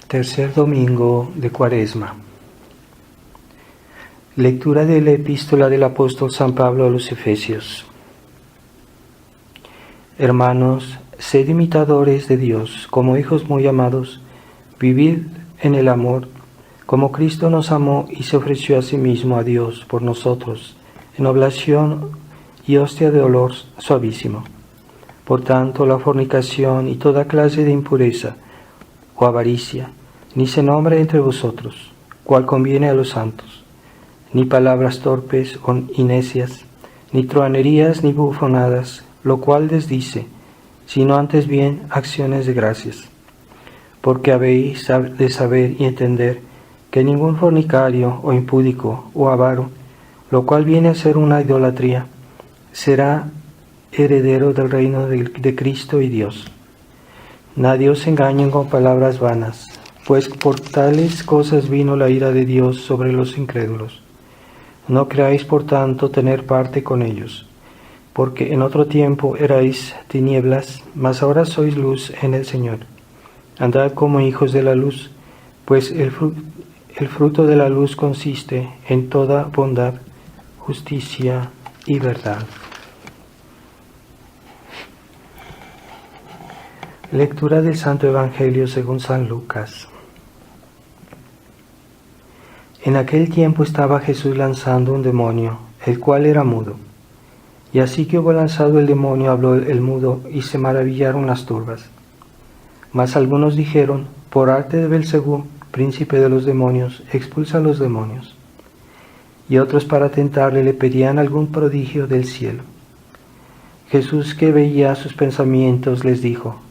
Tercer domingo de Cuaresma. Lectura de la epístola del apóstol San Pablo a los Efesios. Hermanos, sed imitadores de Dios, como hijos muy amados, vivid en el amor, como Cristo nos amó y se ofreció a sí mismo a Dios por nosotros, en oblación y hostia de olor suavísimo. Por tanto, la fornicación y toda clase de impureza o avaricia, ni se nombre entre vosotros, cual conviene a los santos, ni palabras torpes y necias, ni truhanerías ni bufonadas, lo cual desdice, sino antes bien acciones de gracias. Porque habéis de saber y entender que ningún fornicario o impúdico o avaro, lo cual viene a ser una idolatría, será heredero del reino de Cristo y Dios. Nadie os engañe con palabras vanas, pues por tales cosas vino la ira de Dios sobre los incrédulos. No creáis por tanto tener parte con ellos, porque en otro tiempo erais tinieblas, mas ahora sois luz en el Señor. Andad como hijos de la luz, pues el fruto de la luz consiste en toda bondad, justicia y verdad. Lectura del Santo Evangelio según San Lucas. En aquel tiempo estaba Jesús lanzando un demonio, el cual era mudo. Y así que hubo lanzado el demonio, habló el mudo, y se maravillaron las turbas. Mas algunos dijeron, por arte de Belcebú, príncipe de los demonios, expulsa a los demonios. Y otros para tentarle le pedían algún prodigio del cielo. Jesús, que veía sus pensamientos, les dijo,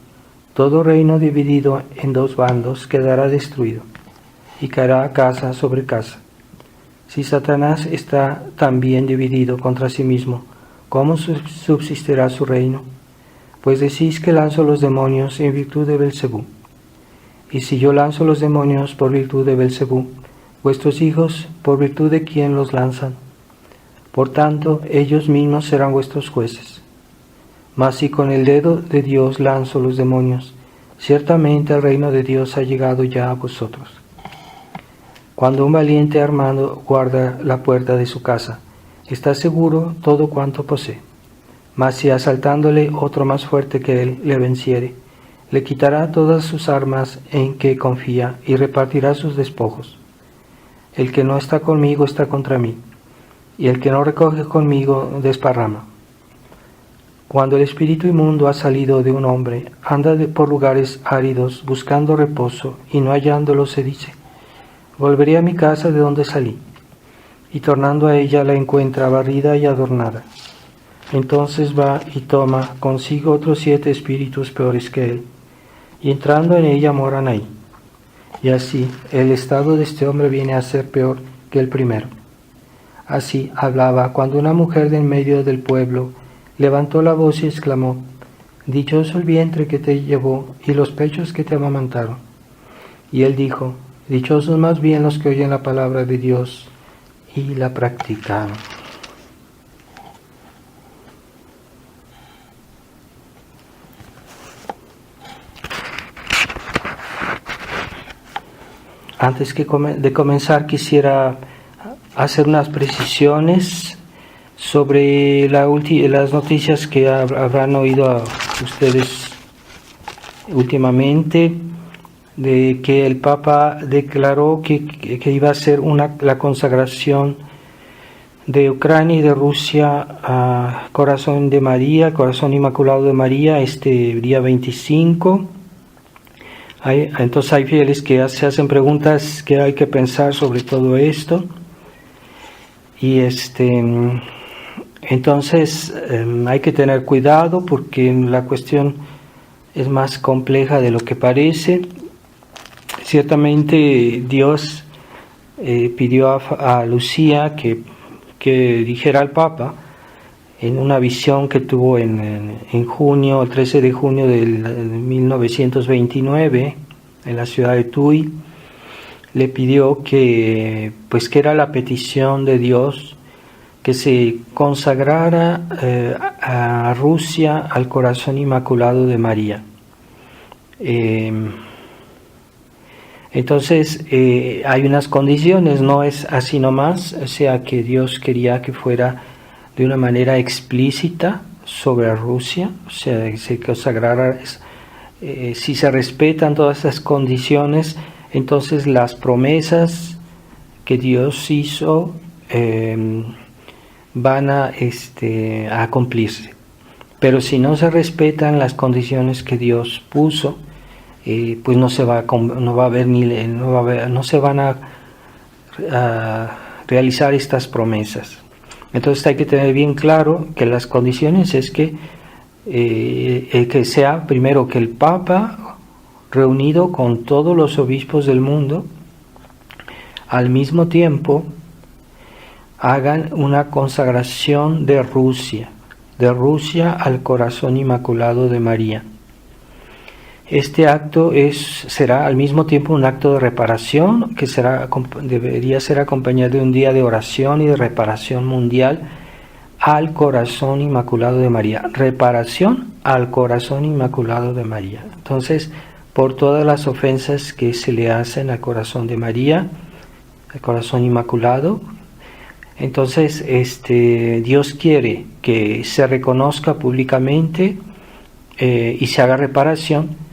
todo reino dividido en dos bandos quedará destruido, y caerá casa sobre casa. Si Satanás está también dividido contra sí mismo, ¿cómo subsistirá su reino? Pues decís que lanzo los demonios en virtud de Belcebú. Y si yo lanzo los demonios por virtud de Belcebú, vuestros hijos, ¿por virtud de quién los lanzan? Por tanto, ellos mismos serán vuestros jueces. Mas si con el dedo de Dios lanzo los demonios, ciertamente el reino de Dios ha llegado ya a vosotros. Cuando un valiente armado guarda la puerta de su casa, está seguro todo cuanto posee. Mas si asaltándole otro más fuerte que él le venciere, le quitará todas sus armas en que confía y repartirá sus despojos. El que no está conmigo está contra mí, y el que no recoge conmigo desparrama. Cuando el espíritu inmundo ha salido de un hombre, anda por lugares áridos buscando reposo, y no hallándolo se dice, volveré a mi casa de donde salí, y tornando a ella la encuentra barrida y adornada. Entonces va y toma consigo otros 7 espíritus peores que él, y entrando en ella moran ahí. Y así el estado de este hombre viene a ser peor que el primero. Así hablaba cuando una mujer de en medio del pueblo levantó la voz y exclamó, dichoso el vientre que te llevó y los pechos que te amamantaron. Y él dijo, dichosos más bien los que oyen la palabra de Dios y la practican. Antes de comenzar quisiera hacer unas precisiones sobre las noticias que habrán oído a ustedes últimamente, de que el Papa declaró que iba a ser la consagración de Ucrania y de Rusia a Corazón de María, Corazón Inmaculado de María, este día 25. Entonces hay fieles que se hacen preguntas que hay que pensar sobre todo esto. Y entonces hay que tener cuidado porque la cuestión es más compleja de lo que parece. Ciertamente Dios pidió a Lucía que dijera al Papa en una visión que tuvo en junio, el 13 de junio de 1929, en la ciudad de Tui, le pidió que era la petición de Dios que se consagrara a Rusia al Corazón Inmaculado de María. Entonces hay unas condiciones, no es así nomás, o sea que Dios quería que fuera de una manera explícita sobre Rusia, o sea, que se consagrara, si se respetan todas esas condiciones, entonces las promesas que Dios hizo van a cumplirse. Pero si no se respetan las condiciones que Dios puso, pues no se va a haber no se van a realizar estas promesas. Entonces hay que tener bien claro que las condiciones es que sea primero que el Papa, reunido con todos los obispos del mundo, al mismo tiempo hagan una consagración de Rusia al corazón inmaculado de María. Este acto será al mismo tiempo un acto de reparación que debería ser acompañado de un día de oración y de reparación mundial al corazón inmaculado de María. Reparación al corazón inmaculado de María. Entonces, por todas las ofensas que se le hacen al corazón de María, al corazón inmaculado, entonces Dios quiere que se reconozca públicamente y se haga reparación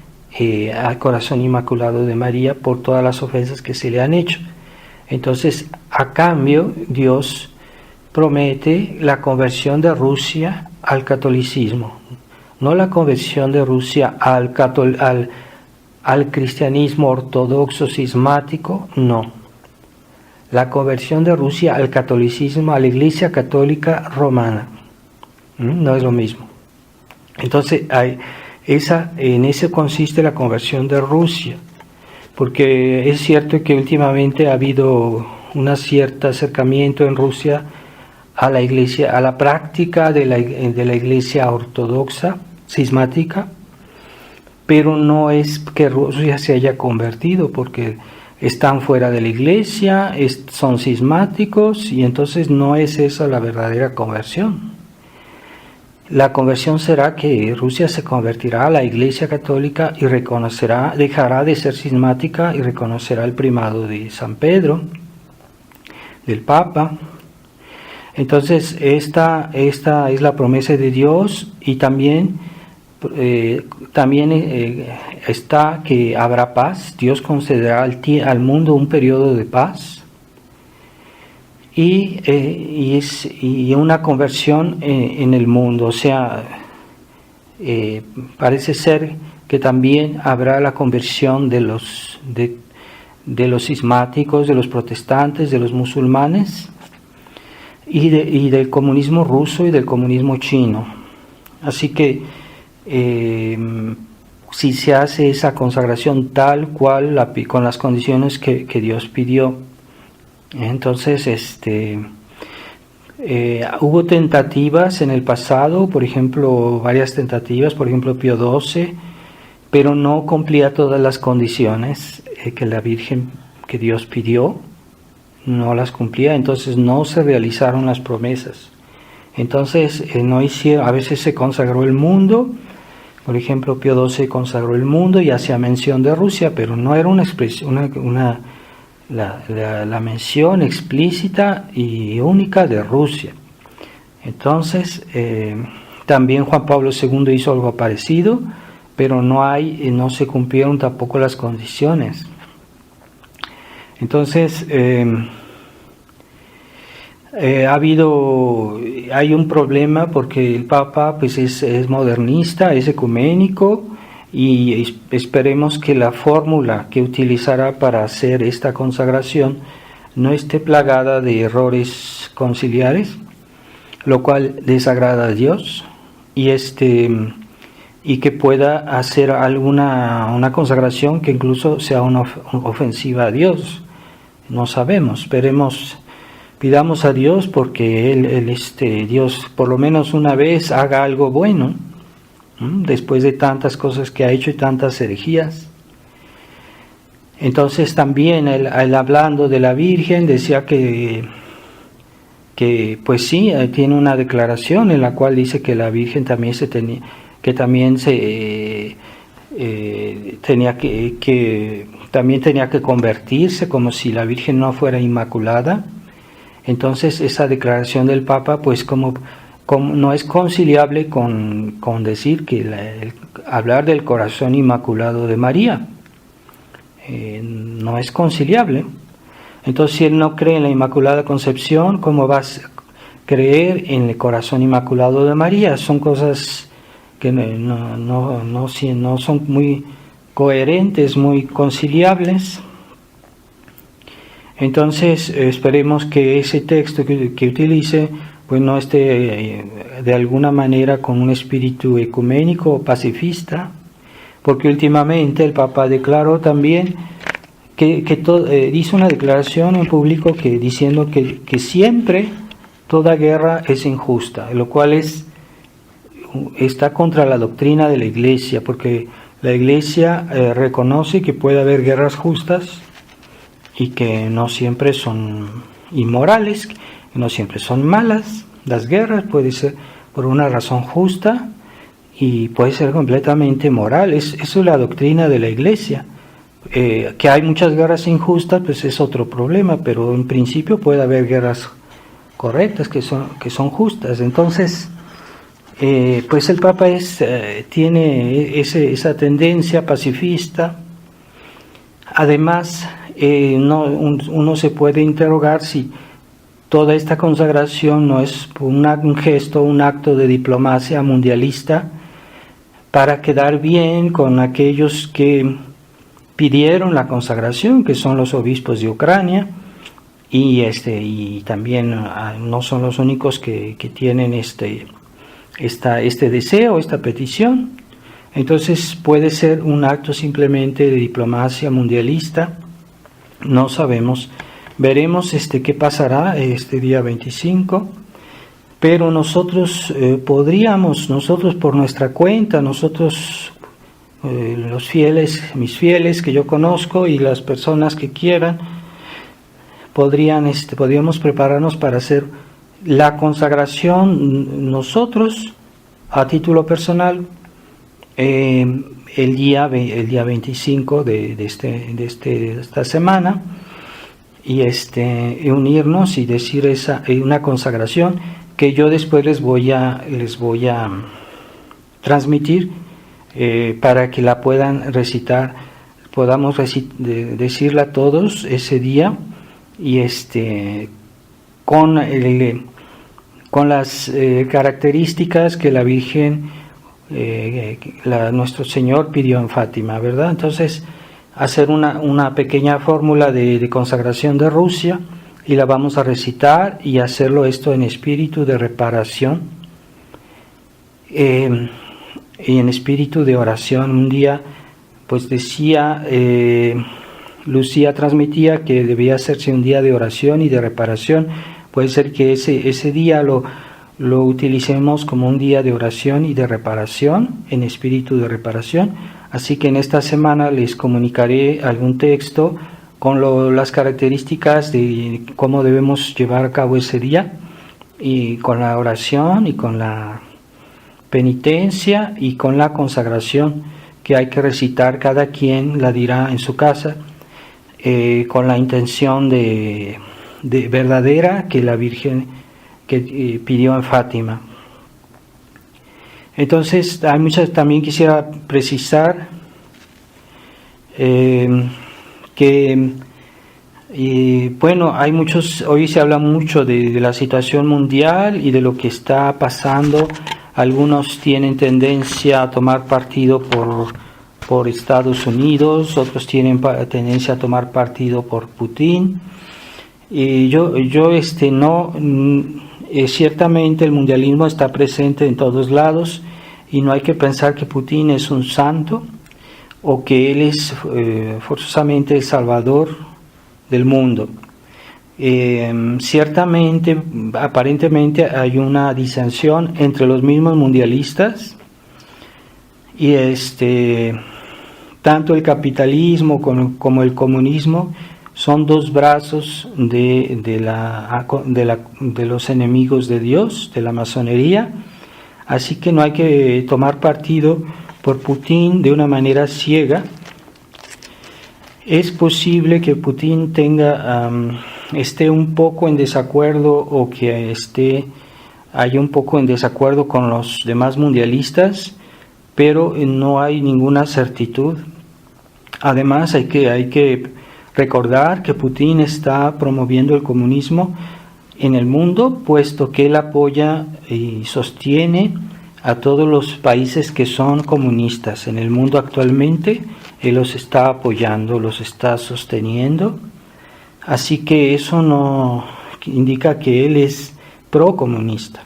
al corazón inmaculado de María por todas las ofensas que se le han hecho. Entonces, a cambio, Dios promete la conversión de Rusia al catolicismo, no la conversión de Rusia al cristianismo ortodoxo cismático, no. La conversión de Rusia al catolicismo, a la Iglesia Católica Romana. No es lo mismo. Entonces, en eso consiste la conversión de Rusia, porque es cierto que últimamente ha habido un cierto acercamiento en Rusia a la Iglesia, a la práctica de la Iglesia ortodoxa cismática, pero no es que Rusia se haya convertido, porque están fuera de la Iglesia, son cismáticos, y entonces no es esa la verdadera conversión. La conversión será que Rusia se convertirá a la Iglesia Católica y dejará de ser cismática y reconocerá el primado de San Pedro, del Papa. Entonces esta es la promesa de Dios, y también está que habrá paz. Dios concederá al mundo un periodo de paz y una conversión en el mundo. O sea, parece ser que también habrá la conversión de los cismáticos, de los protestantes, de los musulmanes y del comunismo ruso y del comunismo chino. Así que si se hace esa consagración tal cual, con las condiciones que Dios pidió, entonces hubo tentativas en el pasado, por ejemplo, varias tentativas, por ejemplo Pío XII, pero no cumplía todas las condiciones que la Virgen, que Dios pidió, no las cumplía, entonces no se realizaron las promesas. Entonces a veces se consagró el mundo. Por ejemplo, Pío XII consagró el mundo y hacía mención de Rusia, pero no era una expresión, la mención explícita y única de Rusia. Entonces, también Juan Pablo II hizo algo parecido, pero no se cumplieron tampoco las condiciones. Entonces, hay un problema porque el Papa pues es modernista, es ecuménico, y esperemos que la fórmula que utilizará para hacer esta consagración no esté plagada de errores conciliares, lo cual desagrada a Dios, y que pueda hacer una consagración que incluso sea una ofensiva a Dios. No sabemos, pidamos a Dios porque Dios por lo menos una vez haga algo bueno, después de tantas cosas que ha hecho y tantas herejías. Entonces también él hablando de la Virgen decía que pues sí, tiene una declaración en la cual dice que la Virgen también también tenía que convertirse como si la Virgen no fuera inmaculada. Entonces esa declaración del Papa pues como no es conciliable con decir que hablar del corazón inmaculado de María. No es conciliable. Entonces, si él no cree en la Inmaculada Concepción, ¿cómo vas a creer en el corazón inmaculado de María? Son cosas que no son muy coherentes, muy conciliables. Entonces, esperemos que ese texto que utilice pues no esté de alguna manera con un espíritu ecuménico o pacifista, porque últimamente el Papa declaró también hizo una declaración en público diciendo que siempre toda guerra es injusta, lo cual está contra la doctrina de la Iglesia, porque la Iglesia reconoce que puede haber guerras justas y que no siempre son inmorales, que no siempre son malas. Las guerras pueden ser por una razón justa y puede ser completamente moral. Eso es la doctrina de la Iglesia. Que hay muchas guerras injustas, pues es otro problema, pero en principio puede haber guerras correctas que son justas. Entonces, pues el Papa tiene esa tendencia pacifista. Además, uno se puede interrogar si toda esta consagración no es un gesto, un acto de diplomacia mundialista para quedar bien con aquellos que pidieron la consagración, que son los obispos de Ucrania, y también no son los únicos que tienen este deseo, esta petición. Entonces puede ser un acto simplemente de diplomacia mundialista, no sabemos. Veremos qué pasará este día 25, pero nosotros nosotros por nuestra cuenta, los fieles, mis fieles que yo conozco y las personas que quieran, podríamos prepararnos para hacer la consagración nosotros a título personal el día 25 de esta semana, y unirnos y decir una consagración que yo después les voy a transmitir para que la puedan recitar, podamos decirla todos ese día, y con las características que la Virgen, nuestro Señor pidió en Fátima, ¿verdad? Entonces, hacer una pequeña fórmula de consagración de Rusia, y la vamos a recitar y hacerlo esto en espíritu de reparación y en espíritu de oración. Un día, pues decía, Lucía transmitía que debía hacerse un día de oración y de reparación. Puede ser que ese día lo utilicemos como un día de oración y de reparación, en espíritu de reparación. Así que en esta semana les comunicaré algún texto con las características de cómo debemos llevar a cabo ese día, y con la oración y con la penitencia y con la consagración que hay que recitar. Cada quien la dirá en su casa, con la intención de verdadera que la Virgen pidió en Fátima. Entonces, también quisiera precisar que hoy se habla mucho de la situación mundial y de lo que está pasando. Algunos tienen tendencia a tomar partido por Estados Unidos, otros tienen tendencia a tomar partido por Putin. Y ciertamente el mundialismo está presente en todos lados, y no hay que pensar que Putin es un santo o que él es forzosamente el salvador del mundo. Ciertamente, aparentemente hay una disensión entre los mismos mundialistas, y tanto el capitalismo como el comunismo son dos brazos de los enemigos de Dios, de la masonería. Así que no hay que tomar partido por Putin de una manera ciega. Es posible que Putin esté un poco en desacuerdo o que haya un poco en desacuerdo con los demás mundialistas, pero no hay ninguna certitud. Además, hay que recordar que Putin está promoviendo el comunismo en el mundo, puesto que él apoya y sostiene a todos los países que son comunistas en el mundo actualmente. Él los está apoyando, los está sosteniendo, así que eso no indica que él es procomunista.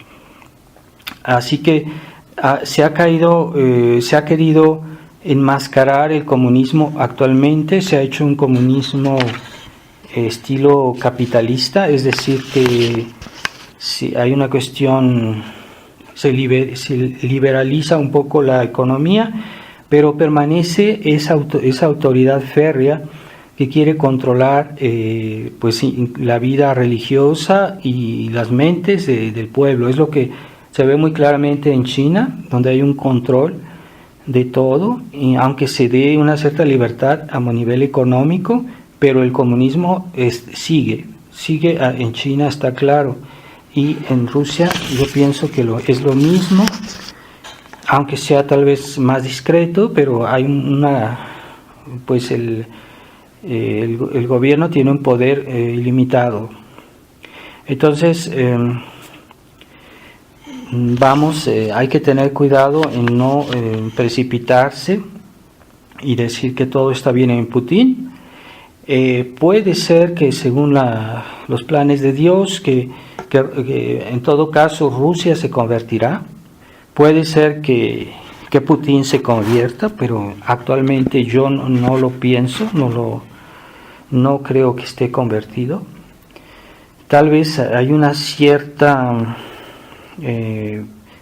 Así que se ha querido enmascarar el comunismo actualmente, se ha hecho un comunismo estilo capitalista, es decir, que si hay una cuestión, se liberaliza un poco la economía, pero permanece esa autoridad férrea que quiere controlar pues la vida religiosa y las mentes del pueblo. Es lo que se ve muy claramente en China, donde hay un control de todo, y aunque se dé una cierta libertad a nivel económico, pero el comunismo sigue en China, está claro, y en Rusia yo pienso que es lo mismo, aunque sea tal vez más discreto, pero hay pues el gobierno tiene un poder ilimitado. Entonces, hay que tener cuidado en no precipitarse y decir que todo está bien en Putin. Puede ser que según los planes de Dios, que en todo caso Rusia se convertirá. Puede ser que Putin se convierta, pero actualmente yo no lo pienso, no creo que esté convertido. Tal vez hay una cierta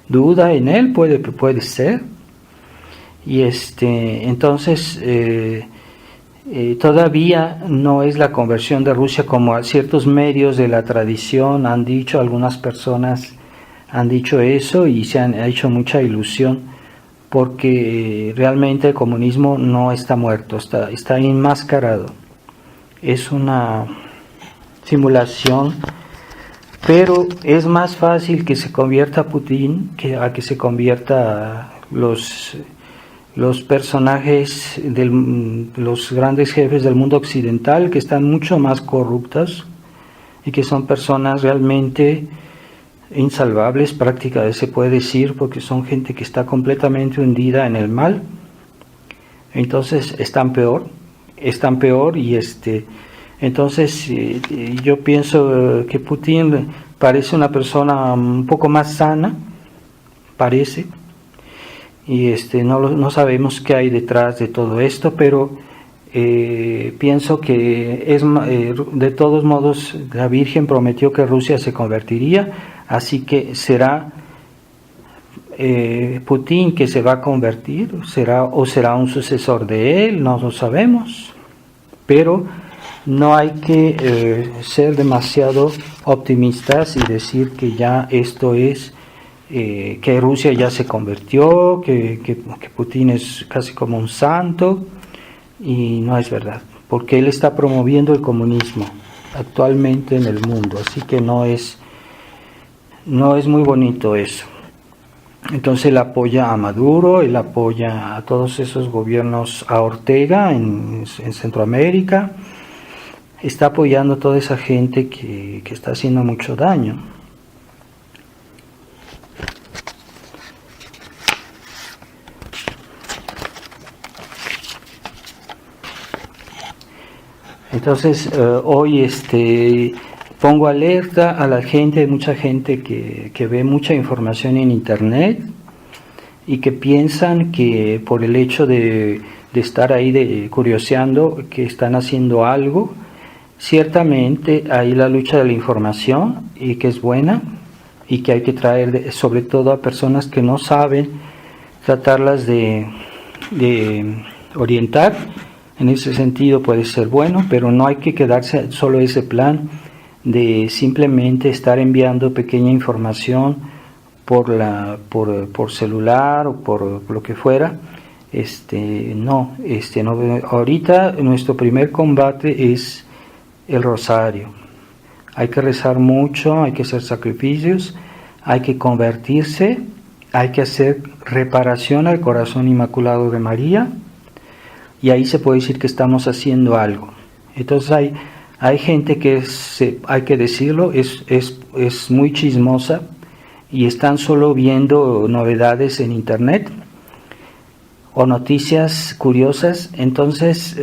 duda en él, puede ser, y entonces todavía no es la conversión de Rusia como ciertos medios de la tradición han dicho, algunas personas han dicho eso y se ha hecho mucha ilusión, porque realmente el comunismo no está muerto, está enmascarado, es una simulación. Pero es más fácil que se convierta Putin a que se convierta los personajes los grandes jefes del mundo occidental, que están mucho más corruptos y que son personas realmente insalvables, prácticamente se puede decir, porque son gente que está completamente hundida en el mal. Entonces están peor y entonces yo pienso que Putin parece una persona un poco más sana, parece, y no sabemos qué hay detrás de todo esto, pero pienso que de todos modos la Virgen prometió que Rusia se convertiría, así que será Putin que se va a convertir, será un sucesor de él, no lo sabemos, pero no hay que ser demasiado optimistas y decir que ya esto es, que Rusia ya se convirtió, que Putin es casi como un santo, y no es verdad, porque él está promoviendo el comunismo actualmente en el mundo, así que no es muy bonito eso. Entonces él apoya a Maduro, él apoya a todos esos gobiernos, a Ortega en Centroamérica, está apoyando a toda esa gente que está haciendo mucho daño. Entonces hoy pongo alerta a la gente, mucha gente que ve mucha información en internet y que piensan que por el hecho de estar ahí curioseando que están haciendo algo. Ciertamente hay la lucha de la información y que es buena y que hay que traer sobre todo a personas que no saben, tratarlas de orientar. En ese sentido puede ser bueno, pero no hay que quedarse solo ese plan de simplemente estar enviando pequeña información por celular o por lo que fuera, No, ahorita nuestro primer combate es el rosario. Hay que rezar mucho, hay que hacer sacrificios, hay que convertirse, hay que hacer reparación al corazón inmaculado de María, y ahí se puede decir que estamos haciendo algo. Entonces hay gente que hay que decirlo, es muy chismosa y están solo viendo novedades en internet o noticias curiosas. Entonces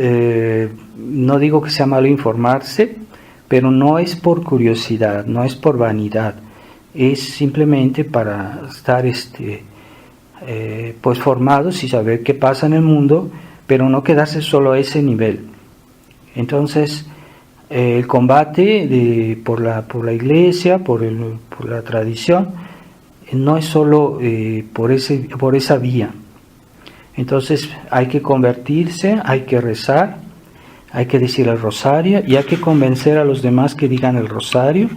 no digo que sea malo informarse, pero no es por curiosidad, no es por vanidad, es simplemente para estar pues formados y saber qué pasa en el mundo, pero no quedarse solo a ese nivel. Entonces el combate por la iglesia, por la tradición, no es solo por esa vía. Entonces hay que convertirse, hay que rezar, hay que decir el rosario y hay que convencer a los demás que digan el rosario.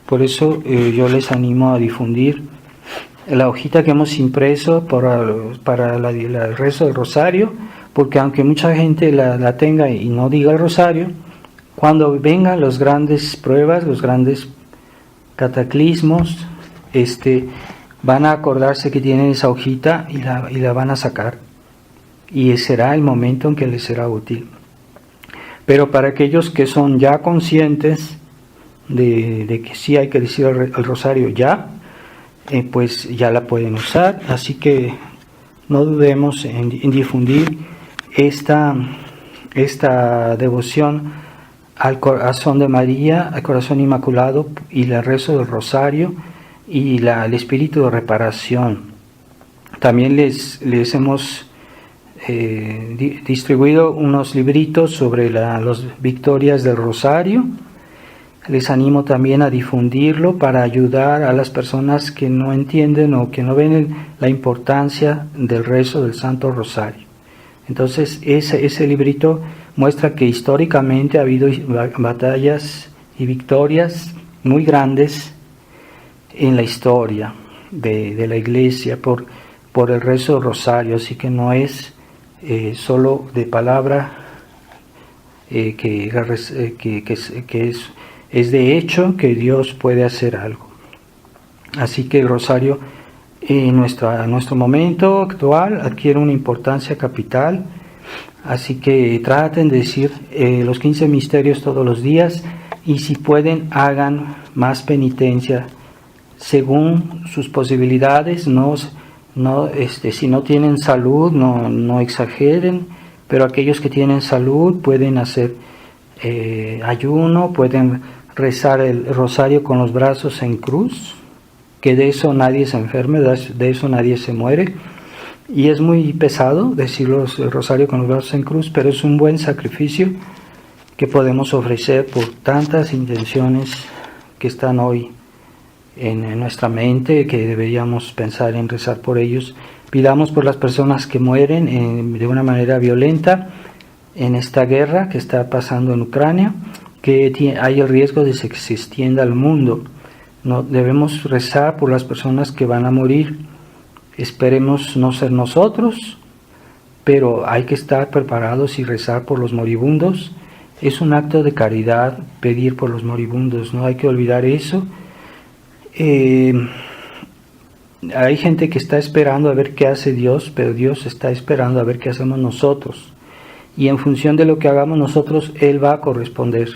Por eso yo les animo a difundir la hojita que hemos impreso para el rezo del rosario, porque aunque mucha gente la tenga y no diga el rosario, cuando vengan las grandes pruebas, los grandes cataclismos, van a acordarse que tienen esa hojita y la van a sacar. Y será el momento en que les será útil. Pero para aquellos que son ya conscientes de que sí hay que decir el rosario ya, pues ya la pueden usar. Así que no dudemos en difundir esta devoción al corazón de María, al corazón inmaculado, y el rezo del rosario y el espíritu de reparación. También les hemos distribuido unos libritos sobre las victorias del rosario. Les animo también a difundirlo para ayudar a las personas que no entienden o que no ven la importancia del rezo del Santo Rosario. Entonces ese librito muestra que históricamente ha habido batallas y victorias muy grandes en la historia de la Iglesia por el rezo del rosario, así que no es solo de palabra, que es de hecho que Dios puede hacer algo. Así que el rosario en nuestro momento actual adquiere una importancia capital. Así que traten de decir los 15 misterios todos los días, y si pueden hagan más penitencia según sus posibilidades. Si no tienen salud, no exageren, pero aquellos que tienen salud pueden hacer ayuno, pueden rezar el rosario con los brazos en cruz, que de eso nadie se enferme, de eso nadie se muere. Y es muy pesado decir el rosario con los brazos en cruz, pero es un buen sacrificio que podemos ofrecer por tantas intenciones que están hoy en nuestra mente, que deberíamos pensar en rezar por ellos. Pidamos por las personas que mueren de una manera violenta en esta guerra que está pasando en Ucrania, que hay el riesgo de que se extienda al mundo. No, debemos rezar por las personas que van a morir. Esperemos no ser nosotros, pero hay que estar preparados y rezar por los moribundos. Es un acto de caridad pedir por los moribundos, no hay que olvidar eso. Hay gente que está esperando a ver qué hace Dios, pero Dios está esperando a ver qué hacemos nosotros. Y en función de lo que hagamos nosotros, Él va a corresponder.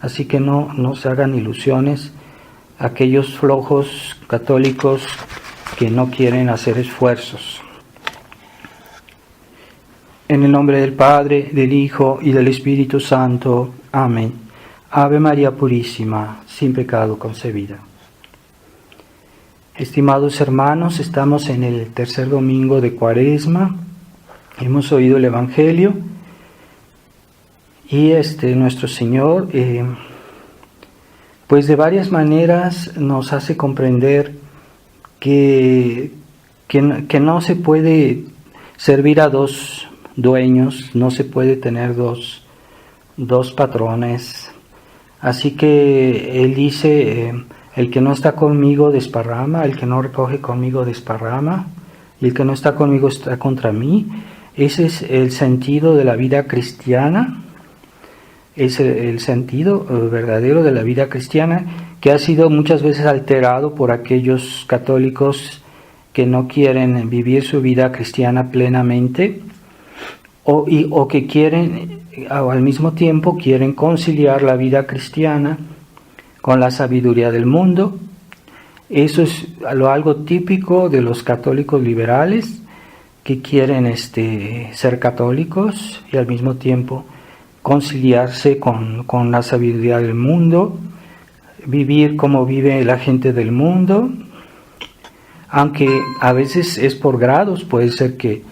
Así que no se hagan ilusiones aquellos flojos católicos que no quieren hacer esfuerzos. En el nombre del Padre, del Hijo y del Espíritu Santo. Amén. Ave María Purísima, sin pecado concebida. Estimados hermanos, estamos en el tercer domingo de Cuaresma. Hemos oído el Evangelio y nuestro Señor, pues de varias maneras nos hace comprender que no se puede servir a dos dueños, no se puede tener dos patrones. Así que Él dice, el que no está conmigo desparrama, el que no recoge conmigo desparrama, y el que no está conmigo está contra mí. Ese es el sentido de la vida cristiana, es el sentido verdadero de la vida cristiana, que ha sido muchas veces alterado por aquellos católicos que no quieren vivir su vida cristiana plenamente o que quieren, o al mismo tiempo quieren conciliar la vida cristiana con la sabiduría del mundo. Eso es algo típico de los católicos liberales, que quieren ser católicos y al mismo tiempo conciliarse con la sabiduría del mundo, vivir como vive la gente del mundo, aunque a veces es por grados. Puede ser que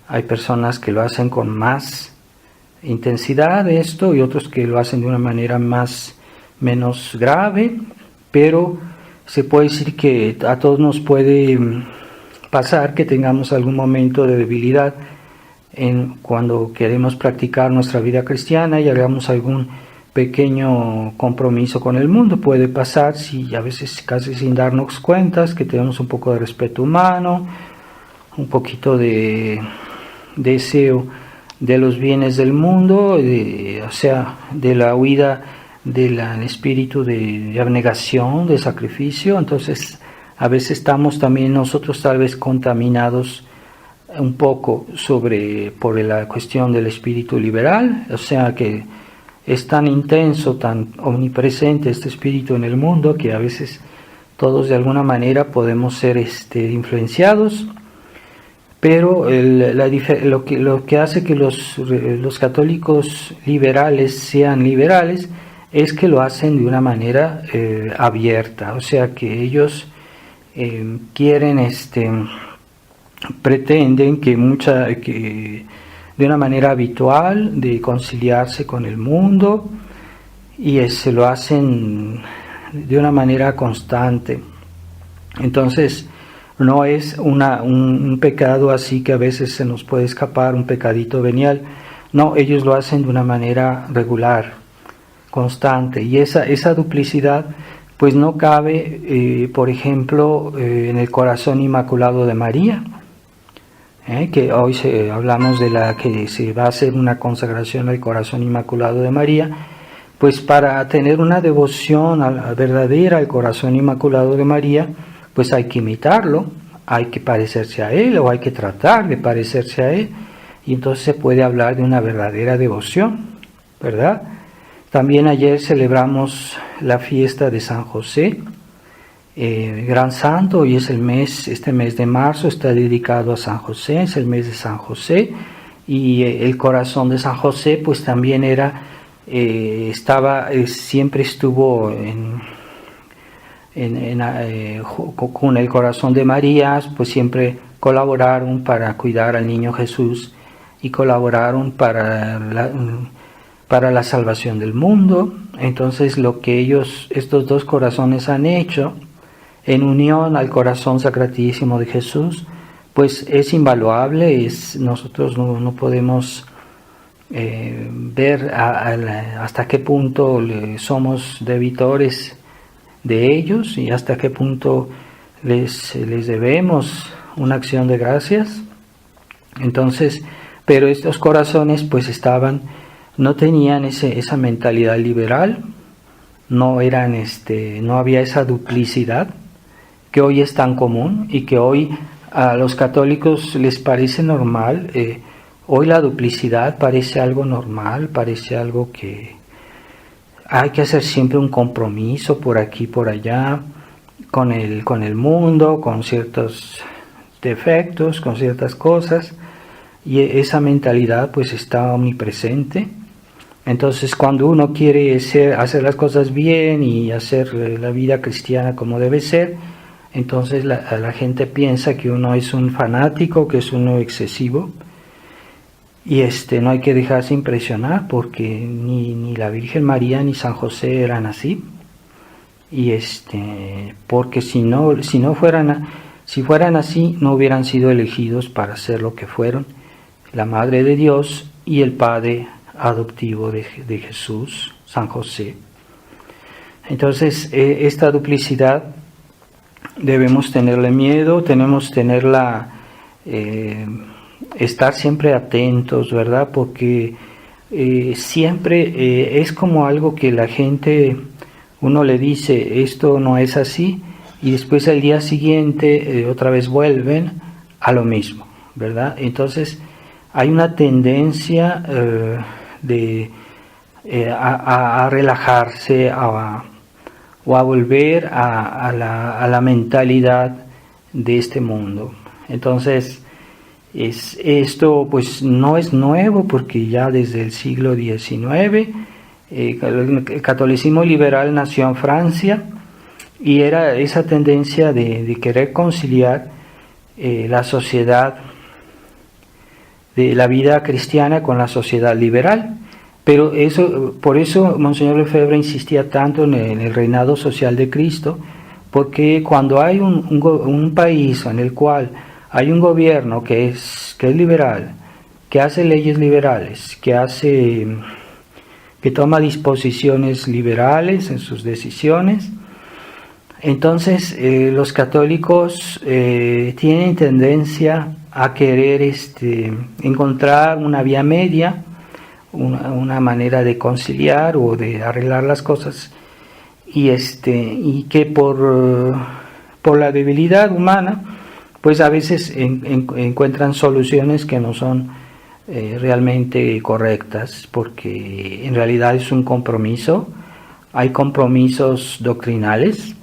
hay personas que lo hacen con más intensidad esto y otros que lo hacen de una manera menos grave, pero se puede decir que a todos nos puede pasar que tengamos algún momento de debilidad cuando queremos practicar nuestra vida cristiana y hagamos algún pequeño compromiso con el mundo. Puede pasar, si a veces casi sin darnos cuenta, que tenemos un poco de respeto humano, un poquito de deseo de los bienes del mundo, o sea, de la huida del espíritu de abnegación, de sacrificio. Entonces a veces estamos también nosotros tal vez contaminados un poco por la cuestión del espíritu liberal, o sea que es tan intenso, tan omnipresente este espíritu en el mundo, que a veces todos de alguna manera podemos ser influenciados, pero lo que hace que los católicos liberales sean liberales es que lo hacen de una manera abierta, o sea que ellos quieren, pretenden que de una manera habitual de conciliarse con el mundo, y se lo hacen de una manera constante. Entonces no es un pecado así que a veces se nos puede escapar, un pecadito venial. No, ellos lo hacen de una manera regular, constante, y esa duplicidad pues no cabe, por ejemplo, en el corazón inmaculado de María, que hoy hablamos de la que se va a hacer una consagración al corazón inmaculado de María. Pues para tener una devoción verdadera al corazón inmaculado de María, pues hay que imitarlo, hay que parecerse a él, o hay que tratar de parecerse a él, y entonces se puede hablar de una verdadera devoción, ¿verdad? También ayer celebramos la fiesta de San José, gran santo, y es este mes de marzo está dedicado a San José, es el mes de San José, y el corazón de San José pues también siempre estuvo con el corazón de María, pues siempre colaboraron para cuidar al niño Jesús y colaboraron para la salvación del mundo. Entonces lo que estos dos corazones han hecho en unión al corazón sacratísimo de Jesús, pues es invaluable. Nosotros no podemos ver hasta qué punto somos debitores de ellos y hasta qué punto les debemos una acción de gracias. Entonces, pero estos corazones pues no tenían esa mentalidad liberal, no había esa duplicidad que hoy es tan común y que hoy a los católicos les parece normal. Hoy la duplicidad parece algo normal, parece algo que hay que hacer siempre un compromiso por aquí, por allá, con el mundo, con ciertos defectos, con ciertas cosas, y esa mentalidad pues está omnipresente. Entonces cuando uno quiere hacer las cosas bien y hacer la vida cristiana como debe ser, entonces la gente piensa que uno es un fanático, que es uno excesivo, y no hay que dejarse impresionar, porque ni la Virgen María ni San José eran así, y porque si fueran así no hubieran sido elegidos para ser lo que fueron, la Madre de Dios y el Padre adoptivo de Jesús, San José. Entonces esta duplicidad debemos tenerle miedo, tenemos que tenerla estar siempre atentos, ¿verdad? Porque siempre es como algo que la gente, uno le dice, esto no es así, y después al día siguiente otra vez vuelven a lo mismo, ¿verdad? Entonces hay una tendencia a relajarse o a volver a la mentalidad de este mundo. Entonces, esto pues no es nuevo, porque ya desde el siglo XIX el catolicismo liberal nació en Francia, y era esa tendencia de querer conciliar la sociedad de la vida cristiana con la sociedad liberal. Pero por eso Monseñor Lefebvre insistía tanto en el reinado social de Cristo, porque cuando hay un país en el cual hay un gobierno que es liberal, que hace leyes liberales, que toma disposiciones liberales en sus decisiones, entonces los católicos tienen tendencia a querer encontrar una vía media, una manera de conciliar o de arreglar las cosas, y que por la debilidad humana pues a veces encuentran soluciones que no son realmente correctas, porque en realidad es un compromiso. Hay compromisos doctrinales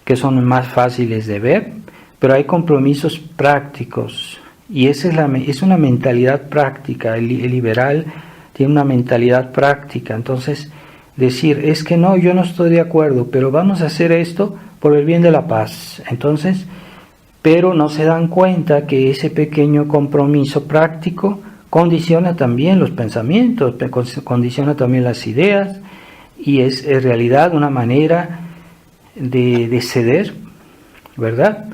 que son más fáciles de ver, pero hay compromisos prácticos, y esa es una mentalidad práctica. El liberal tiene una mentalidad práctica. Entonces, decir, es que no, yo no estoy de acuerdo, pero vamos a hacer esto por el bien de la paz. Entonces, pero no se dan cuenta que ese pequeño compromiso práctico condiciona también los pensamientos, condiciona también las ideas, y es en realidad una manera de ceder, ¿verdad?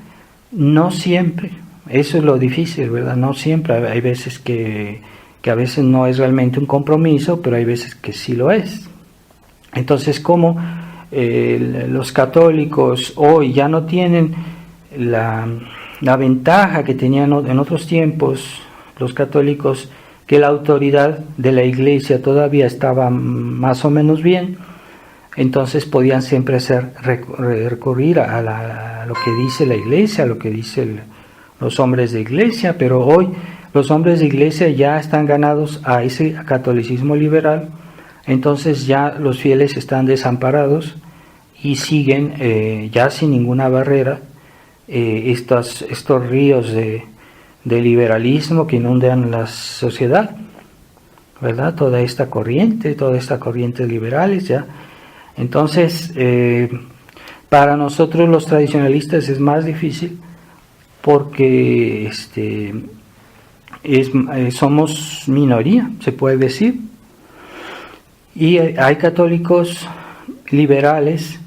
No siempre, eso es lo difícil, ¿verdad? No siempre, hay veces que a veces no es realmente un compromiso, pero hay veces que sí lo es. Entonces, como los católicos hoy ya no tienen la ventaja que tenían en otros tiempos los católicos, que la autoridad de la Iglesia todavía estaba más o menos bien, entonces podían siempre recurrir a lo que dice la Iglesia, a lo que dicen los hombres de Iglesia. Pero hoy los hombres de Iglesia ya están ganados a ese catolicismo liberal, entonces ya los fieles están desamparados y siguen ya sin ninguna barrera estos ríos de liberalismo que inundan la sociedad, ¿verdad? Toda esta corriente liberales ya. Entonces, para nosotros los tradicionalistas es más difícil, porque somos minoría, se puede decir, y hay católicos liberales,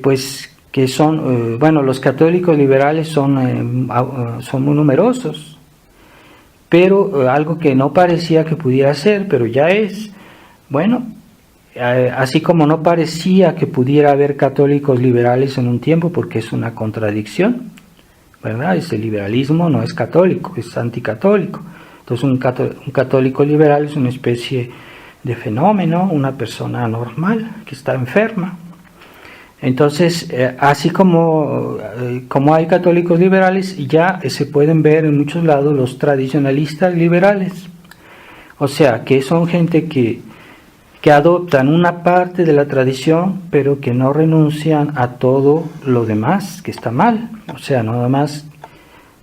pues que son, los católicos liberales son muy numerosos, pero algo que no parecía que pudiera ser, pero ya es, así como no parecía que pudiera haber católicos liberales en un tiempo, porque es una contradicción, ¿verdad? Ese liberalismo no es católico, es anticatólico. Entonces un católico liberal es una especie de fenómeno, una persona normal que está enferma. Entonces, así como hay católicos liberales, ya se pueden ver en muchos lados los tradicionalistas liberales. O sea, que son gente que adoptan una parte de la tradición, pero que no renuncian a todo lo demás, que está mal. O sea, no nada más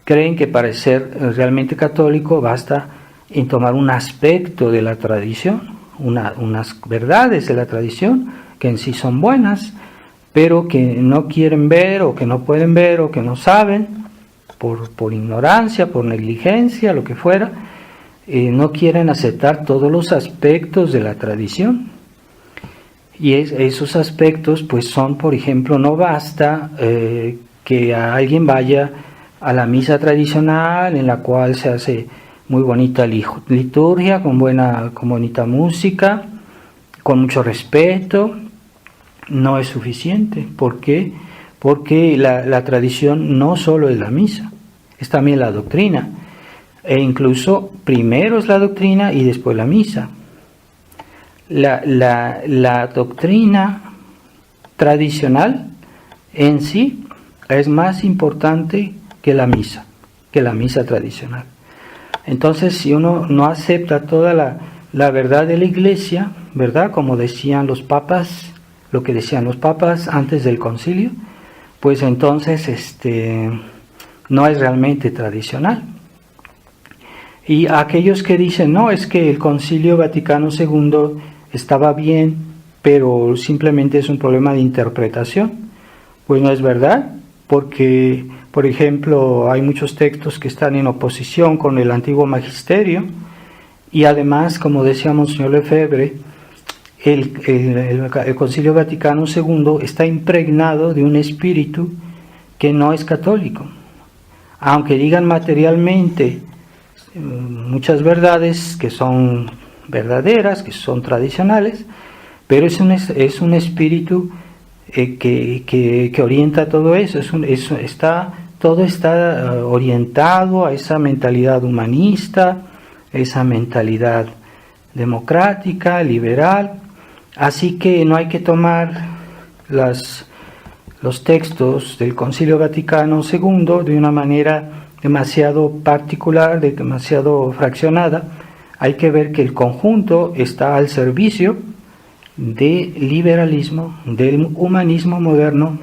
creen que para ser realmente católico basta en tomar un aspecto de la tradición, unas verdades de la tradición, que en sí son buenas, pero que no quieren ver, o que no pueden ver, o que no saben, por ignorancia, por negligencia, lo que fuera, no quieren aceptar todos los aspectos de la tradición. Y esos aspectos pues son, por ejemplo, no basta que alguien vaya a la misa tradicional, en la cual se hace muy bonita liturgia, con bonita música, con mucho respeto. No es suficiente. ¿Por qué? Porque la tradición no solo es la misa, es también la doctrina. E incluso primero es la doctrina y después la misa. La doctrina tradicional en sí es más importante que la misa tradicional. Entonces, si uno no acepta toda la verdad de la Iglesia, ¿verdad? Como decían los papas, lo que decían los papas antes del concilio, pues entonces no es realmente tradicional. Y aquellos que dicen, no, es que el Concilio Vaticano II estaba bien, pero simplemente es un problema de interpretación, pues no es verdad, porque, por ejemplo, hay muchos textos que están en oposición con el antiguo magisterio, y además, como decía Monseñor Lefebvre, el Concilio Vaticano II está impregnado de un espíritu que no es católico. Aunque digan materialmente muchas verdades que son verdaderas, que son tradicionales, pero es un espíritu que orienta todo eso. Todo está orientado a esa mentalidad humanista, esa mentalidad democrática, liberal. Así que no hay que tomar los textos del Concilio Vaticano II de una manera demasiado particular, demasiado fraccionada. Hay que ver que el conjunto está al servicio del liberalismo, del humanismo moderno,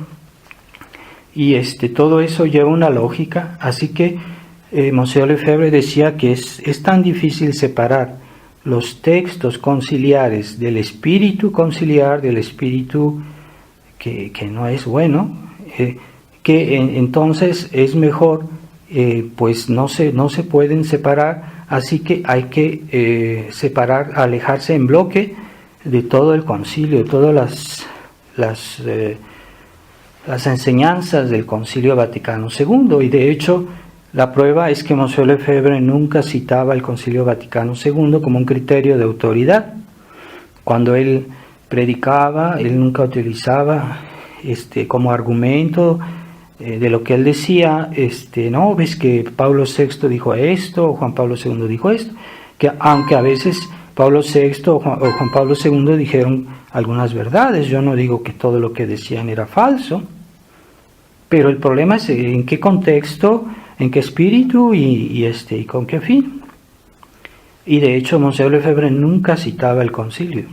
y todo eso lleva una lógica. Así que Monseñor Lefebvre decía que es tan difícil separar los textos conciliares del espíritu conciliar, del espíritu que no es bueno, que entonces es mejor, pues no se pueden separar, así que hay que separar, alejarse en bloque de todo el concilio, de todas las enseñanzas del Concilio Vaticano II. Y de hecho, la prueba es que Monseñor Lefebvre nunca citaba el Concilio Vaticano II como un criterio de autoridad. Cuando él predicaba, él nunca utilizaba como argumento de lo que él decía, no, ves que Pablo VI dijo esto, o Juan Pablo II dijo esto, que aunque a veces Pablo VI o Juan Pablo II dijeron algunas verdades, yo no digo que todo lo que decían era falso, pero el problema es en qué contexto, en qué espíritu y con qué fin. Y de hecho Monseñor Lefebvre nunca citaba el concilio.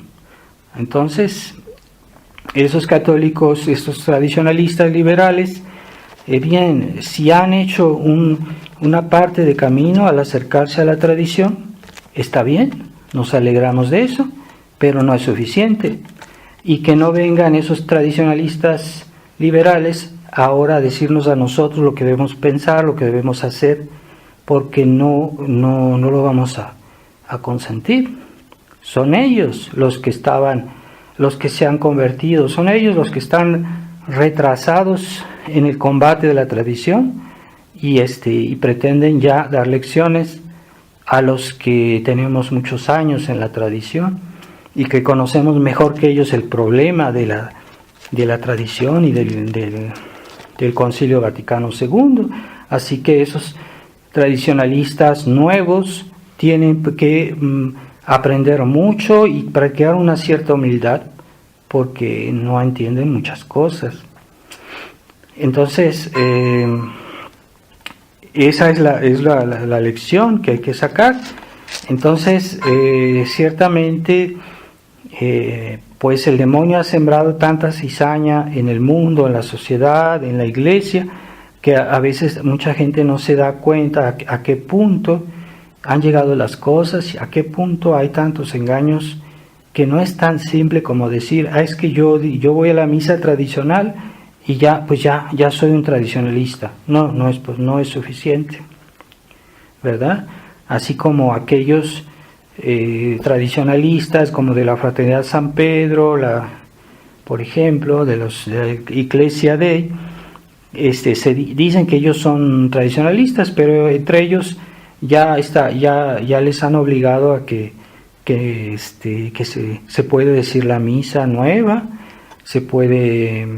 Entonces, esos católicos, estos tradicionalistas liberales, bien, si han hecho una parte de camino al acercarse a la tradición, está bien, nos alegramos de eso, pero no es suficiente. Y que no vengan esos tradicionalistas liberales ahora a decirnos a nosotros lo que debemos pensar, lo que debemos hacer, porque no lo vamos a consentir. Son ellos los que se han convertido, son ellos los que están retrasados en el combate de la tradición y pretenden ya dar lecciones a los que tenemos muchos años en la tradición y que conocemos mejor que ellos el problema de la tradición y del Concilio Vaticano II. Así que esos tradicionalistas nuevos tienen que aprender mucho y practicar una cierta humildad, porque no entienden muchas cosas. Entonces, esa es la lección que hay que sacar. Entonces, ciertamente, pues el demonio ha sembrado tanta cizaña en el mundo, en la sociedad, en la iglesia, que a veces mucha gente no se da cuenta a qué punto han llegado las cosas, a qué punto hay tantos engaños, que no es tan simple como decir, es que yo voy a la misa tradicional y ya soy un tradicionalista. No es suficiente, ¿verdad? Así como aquellos tradicionalistas como de la Fraternidad San Pedro, por ejemplo, de la Iglesia Dei, se dicen que ellos son tradicionalistas, pero entre ellos ya les han obligado a que se puede decir la misa nueva, se puede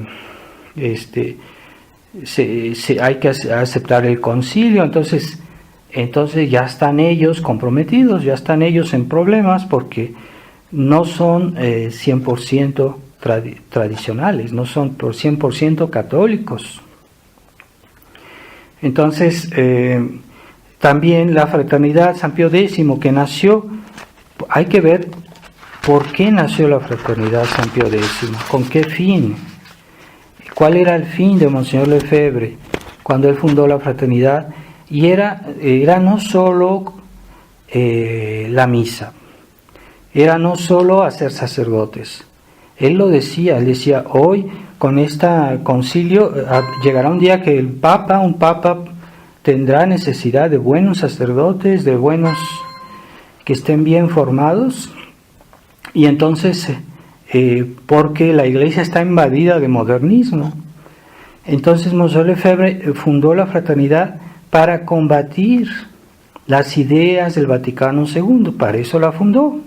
hay que aceptar el concilio. Entonces entonces ya están ellos comprometidos, ya están ellos en problemas porque no son 100% tradicionales, no son por 100% católicos. Entonces, también la fraternidad San Pío X que nació, hay que ver por qué nació la fraternidad San Pío X, con qué fin, cuál era el fin de Monseñor Lefebvre cuando él fundó la fraternidad, y era no solo la misa, era no solo hacer sacerdotes. Él decía, hoy con este concilio llegará un día que un papa tendrá necesidad de buenos sacerdotes, de buenos que estén bien formados, y entonces, porque la iglesia está invadida de modernismo. Entonces Monseñor Lefebvre fundó la fraternidad para combatir las ideas del Vaticano II, para eso la fundó.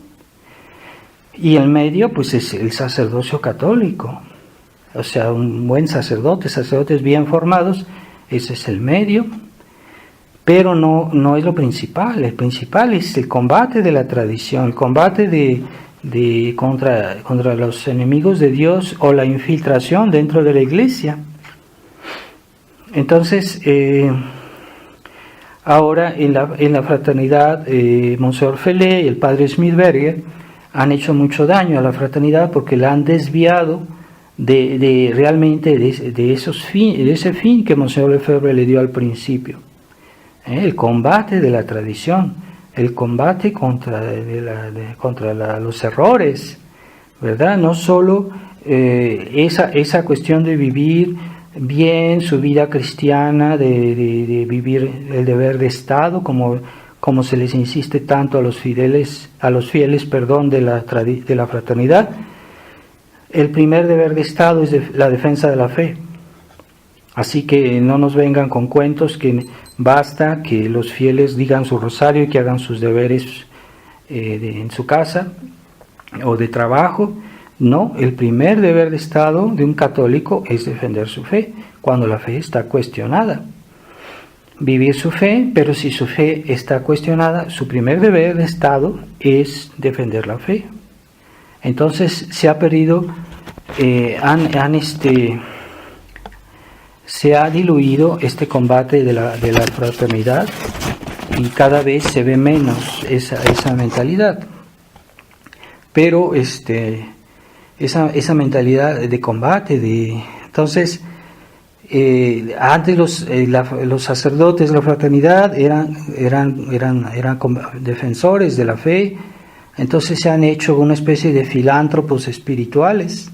Y el medio, pues, es el sacerdocio católico, o sea, un buen sacerdote, sacerdotes bien formados, ese es el medio, pero no es lo principal. El principal es el combate de la tradición, el combate contra los enemigos de Dios o la infiltración dentro de la iglesia. Entonces, ahora en la fraternidad, Monseñor Felé y el padre Smithberger han hecho mucho daño a la fraternidad porque la han desviado realmente de ese fin que Monseñor Lefebvre le dio al principio. El combate de la tradición, el combate contra los errores, ¿verdad? No solo esa cuestión de vivir bien su vida cristiana, de vivir el deber de Estado, como se les insiste tanto a los fieles, de la fraternidad. El primer deber de Estado es la defensa de la fe. Así que no nos vengan con cuentos que basta que los fieles digan su rosario y que hagan sus deberes en su casa o de trabajo. No, el primer deber de Estado de un católico es defender su fe, cuando la fe está cuestionada. Vivir su fe, pero si su fe está cuestionada, su primer deber de Estado es defender la fe. Entonces se ha perdido, se ha diluido este combate de la fraternidad y cada vez se ve menos esa mentalidad. Pero esa mentalidad de combate, entonces antes los sacerdotes de la fraternidad eran defensores de la fe, entonces se han hecho una especie de filántropos espirituales,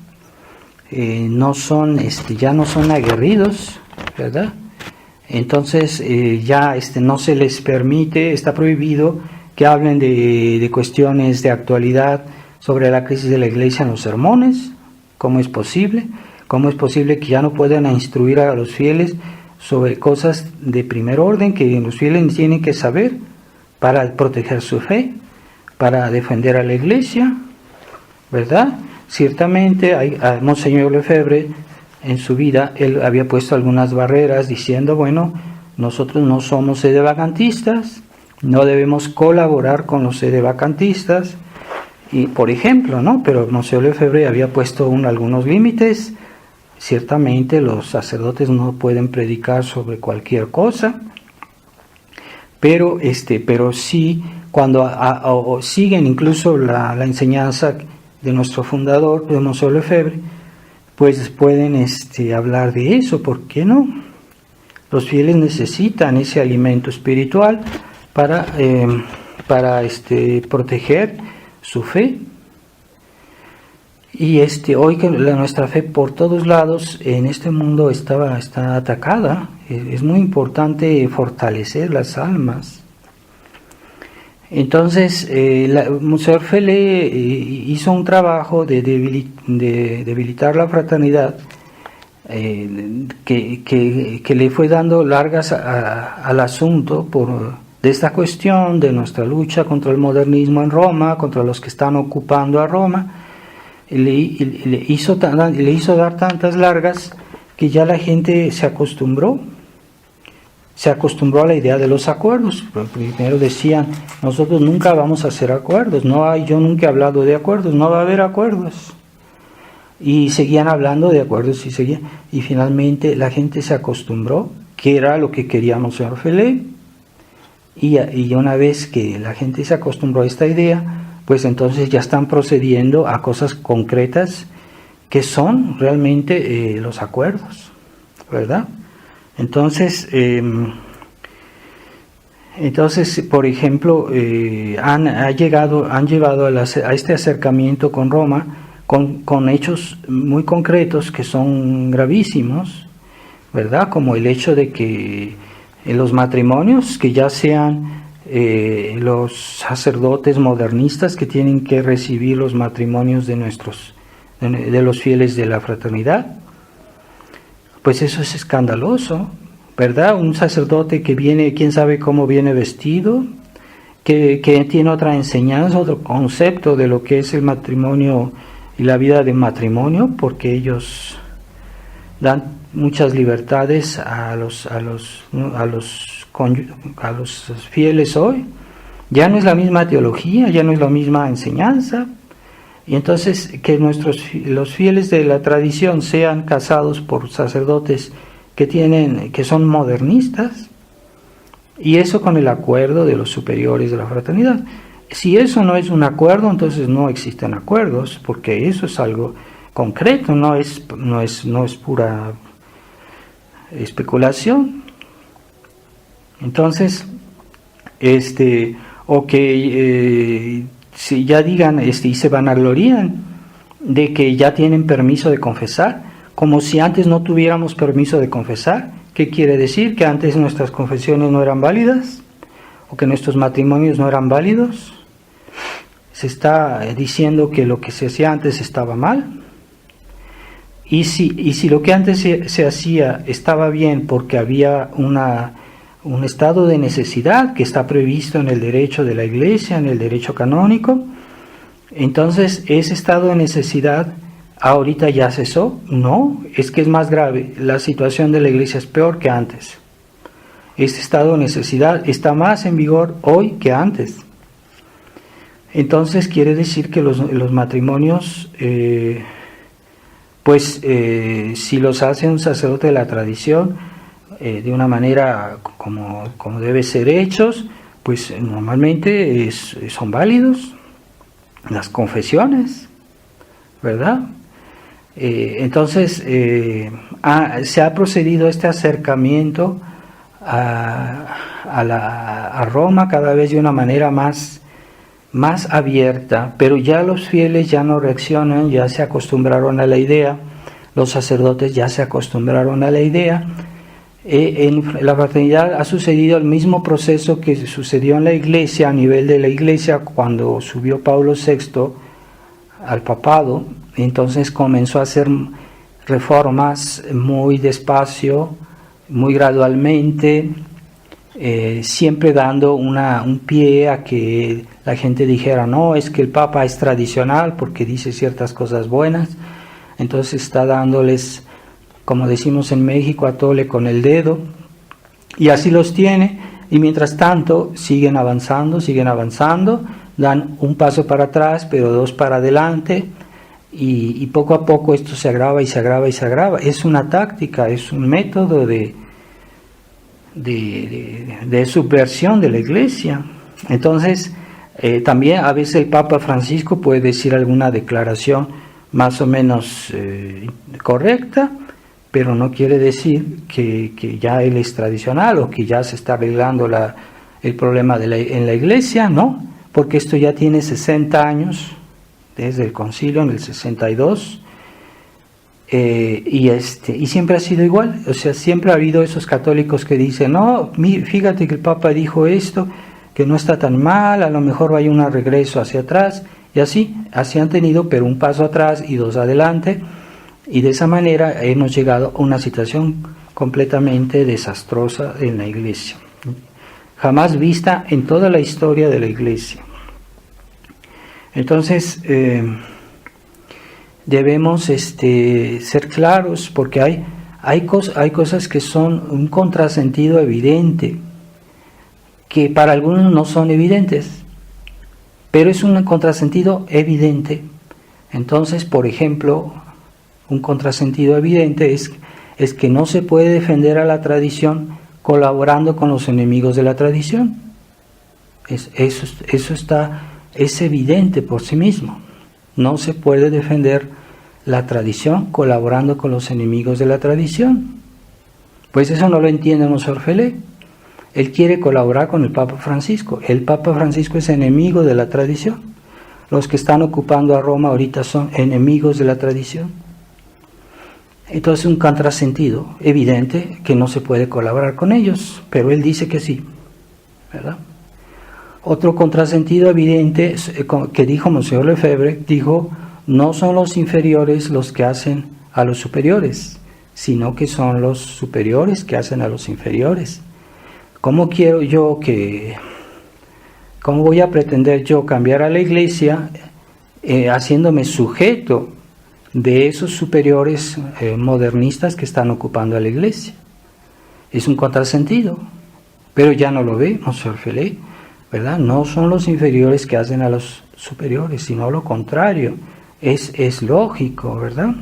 ya no son aguerridos, ¿verdad? Entonces ya no se les permite, está prohibido que hablen de cuestiones de actualidad sobre la crisis de la iglesia en los sermones. ¿Cómo es posible? ¿Cómo es posible que ya no puedan instruir a los fieles sobre cosas de primer orden que los fieles tienen que saber para proteger su fe, para defender a la iglesia, ¿verdad? Ciertamente, Monseñor Lefebvre, en su vida, él había puesto algunas barreras diciendo, bueno, nosotros no somos sedevacantistas, no debemos colaborar con los sedevacantistas, y por ejemplo, ¿no? Pero Monseñor Lefebvre había puesto algunos límites. Ciertamente los sacerdotes no pueden predicar sobre cualquier cosa, pero sí cuando siguen incluso la enseñanza de nuestro fundador, de Monseñor Lefebvre, pues pueden hablar de eso. ¿Por qué no? Los fieles necesitan ese alimento espiritual para proteger su fe. Y hoy que nuestra fe por todos lados en este mundo está atacada, es muy importante fortalecer las almas. Entonces, Monseñor Felé hizo un trabajo de debilitar la fraternidad, que le fue dando largas al asunto de esta cuestión de nuestra lucha contra el modernismo en Roma, contra los que están ocupando a Roma. Le hizo dar tantas largas que ya la gente se acostumbró. se acostumbró a la idea de los acuerdos. Primero decían, nosotros nunca vamos a hacer acuerdos, yo nunca he hablado de acuerdos, no va a haber acuerdos. Y seguían hablando de acuerdos y finalmente la gente se acostumbró, que era lo que quería Monseñor Felé, y una vez que la gente se acostumbró a esta idea, pues entonces ya están procediendo a cosas concretas que son realmente los acuerdos, ¿verdad? Entonces, por ejemplo, han llevado a este acercamiento con Roma con hechos muy concretos que son gravísimos, ¿verdad? Como el hecho de que en los matrimonios, que ya sean los sacerdotes modernistas que tienen que recibir los matrimonios de los fieles de la fraternidad, pues eso es escandaloso, ¿verdad? Un sacerdote que viene, quién sabe cómo viene vestido, que tiene otra enseñanza, otro concepto de lo que es el matrimonio y la vida de matrimonio, porque ellos dan muchas libertades a los fieles hoy. Ya no es la misma teología, ya no es la misma enseñanza. Y entonces que los fieles de la tradición sean casados por sacerdotes que son modernistas, y eso con el acuerdo de los superiores de la fraternidad. Si eso no es un acuerdo, entonces no existen acuerdos, porque eso es algo concreto, no es pura especulación. Entonces, si ya digan y se vanaglorían de que ya tienen permiso de confesar, como si antes no tuviéramos permiso de confesar. ¿Qué quiere decir? ¿Que antes nuestras confesiones no eran válidas? ¿O que nuestros matrimonios no eran válidos? Se está diciendo que lo que se hacía antes estaba mal. Y si lo que antes se hacía estaba bien porque había un estado de necesidad que está previsto en el derecho de la Iglesia, en el derecho canónico, entonces ese estado de necesidad ahorita ya cesó. No, es que es más grave, la situación de la Iglesia es peor que antes. Este estado de necesidad está más en vigor hoy que antes. Entonces quiere decir que los matrimonios, si los hace un sacerdote de la tradición, de una manera como debe ser hechos, pues normalmente son válidos las confesiones, ¿verdad? Entonces se ha procedido este acercamiento a Roma cada vez de una manera más abierta, pero ya los fieles ya no reaccionan, ya se acostumbraron a la idea, los sacerdotes ya se acostumbraron a la idea. En la fraternidad ha sucedido el mismo proceso que sucedió en la Iglesia, a nivel de la Iglesia, cuando subió Pablo VI al papado. Entonces comenzó a hacer reformas muy despacio, muy gradualmente, siempre dando un pie a que la gente dijera, no, es que el Papa es tradicional porque dice ciertas cosas buenas. Entonces está dándoles, como decimos en México, a tole con el dedo, y así los tiene, y mientras tanto siguen avanzando, dan un paso para atrás, pero dos para adelante, y poco a poco esto se agrava y se agrava y se agrava. Es una táctica, es un método de subversión de la Iglesia. Entonces, también a veces el Papa Francisco puede decir alguna declaración más o menos correcta, pero no quiere decir que ya él es tradicional o que ya se está arreglando el problema en la Iglesia, no, porque esto ya tiene 60 años, desde el concilio en el 62, y siempre ha sido igual. O sea, siempre ha habido esos católicos que dicen, no, fíjate que el Papa dijo esto, que no está tan mal, a lo mejor hay un regreso hacia atrás, y así han tenido, pero un paso atrás y dos adelante, y de esa manera hemos llegado a una situación completamente desastrosa en la Iglesia, jamás vista en toda la historia de la Iglesia. Entonces debemos ser claros, porque hay cosas que son un contrasentido evidente, que para algunos no son evidentes, pero es un contrasentido evidente. Entonces, por ejemplo, un contrasentido evidente es que no se puede defender a la tradición colaborando con los enemigos de la tradición. Es evidente por sí mismo. No se puede defender la tradición colaborando con los enemigos de la tradición. Pues eso no lo entiende Monsieur Feller. Él quiere colaborar con el Papa Francisco. El Papa Francisco es enemigo de la tradición. Los que están ocupando a Roma ahorita son enemigos de la tradición. Entonces, un contrasentido evidente que no se puede colaborar con ellos, pero él dice que sí, ¿verdad? Otro contrasentido evidente que dijo Monsieur Lefebvre, dijo, no son los inferiores los que hacen a los superiores, sino que son los superiores que hacen a los inferiores. ¿Cómo voy a pretender yo cambiar a la Iglesia haciéndome sujeto de esos superiores modernistas que están ocupando a la Iglesia? Es un contrasentido, pero ya no lo ve Monsieur Feller, ¿verdad? No son los inferiores que hacen a los superiores, sino lo contrario. Es lógico, ¿verdad?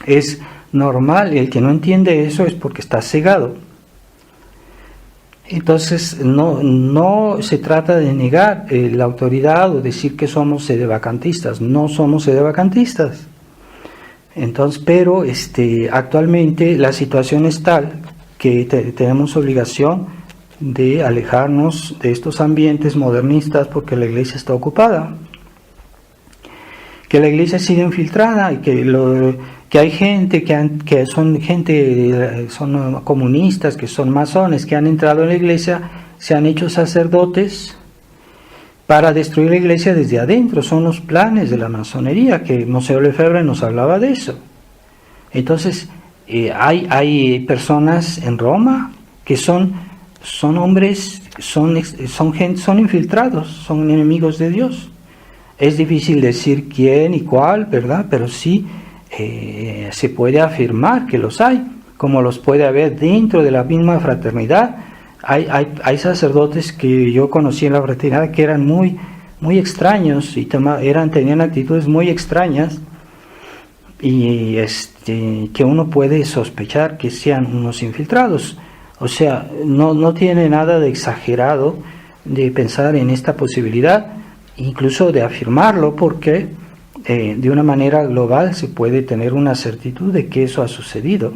Es normal. El que no entiende eso es porque está cegado. Entonces, no se trata de negar la autoridad o decir que somos sedevacantistas. No somos sedevacantistas. Entonces, pero actualmente la situación es tal que tenemos obligación de alejarnos de estos ambientes modernistas porque la Iglesia está ocupada, que la Iglesia ha sido infiltrada y que hay gente que son comunistas, que son masones, que han entrado en la Iglesia, se han hecho sacerdotes para destruir la Iglesia desde adentro. Son los planes de la masonería, que Monsieur Lefebvre nos hablaba de eso. Entonces, hay personas en Roma que son hombres, son infiltrados, son enemigos de Dios. Es difícil decir quién y cuál, ¿verdad? Pero sí se puede afirmar que los hay, como los puede haber dentro de la misma fraternidad. Hay sacerdotes que yo conocí en la fraternidad que eran muy, muy extraños y tenían actitudes muy extrañas y que uno puede sospechar que sean unos infiltrados. O sea, no tiene nada de exagerado de pensar en esta posibilidad, incluso de afirmarlo, porque de una manera global se puede tener una certitud de que eso ha sucedido.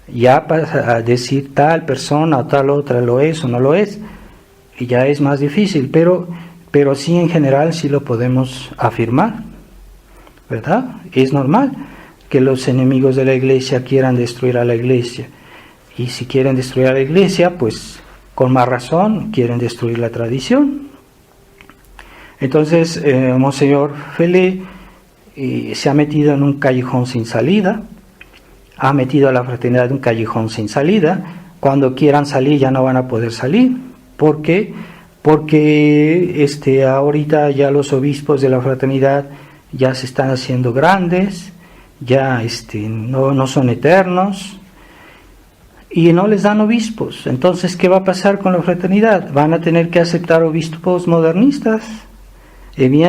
Ya para decir tal persona o tal otra lo es o no lo es, y ya es más difícil, pero sí en general sí lo podemos afirmar, ¿verdad? Es normal que los enemigos de la Iglesia quieran destruir a la Iglesia, y si quieren destruir a la Iglesia, pues con más razón quieren destruir la tradición. Entonces, Monseñor Feller se ha metido en un callejón sin salida, ha metido a la fraternidad en un callejón sin salida. Cuando quieran salir ya no van a poder salir. ¿Por qué? Porque ahorita ya los obispos de la fraternidad ya se están haciendo grandes, ya no son eternos y no les dan obispos. Entonces, ¿qué va a pasar con la fraternidad? Van a tener que aceptar obispos modernistas. Ya